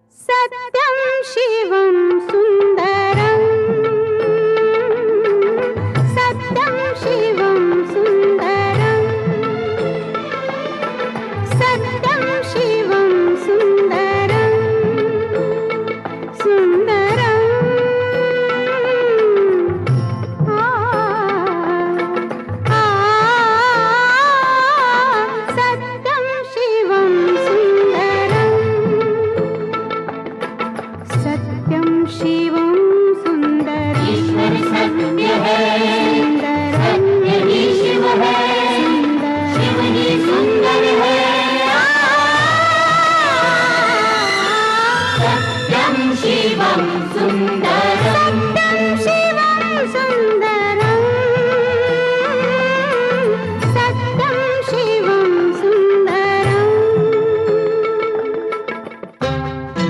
सत्यं शिवं सुन्दरं सत्यं शिवं सुन्दरं सत्यं शिवं सुन्दरं सुन्दरं सत्यं शिवं सुन्दरं सत्यं शिवं सुन्दरं ईश्वर सत्य है, सुन्दरं सत्य ही शिव है, शिव ही सुंदर है। सत्यं शिवं सुन्दरं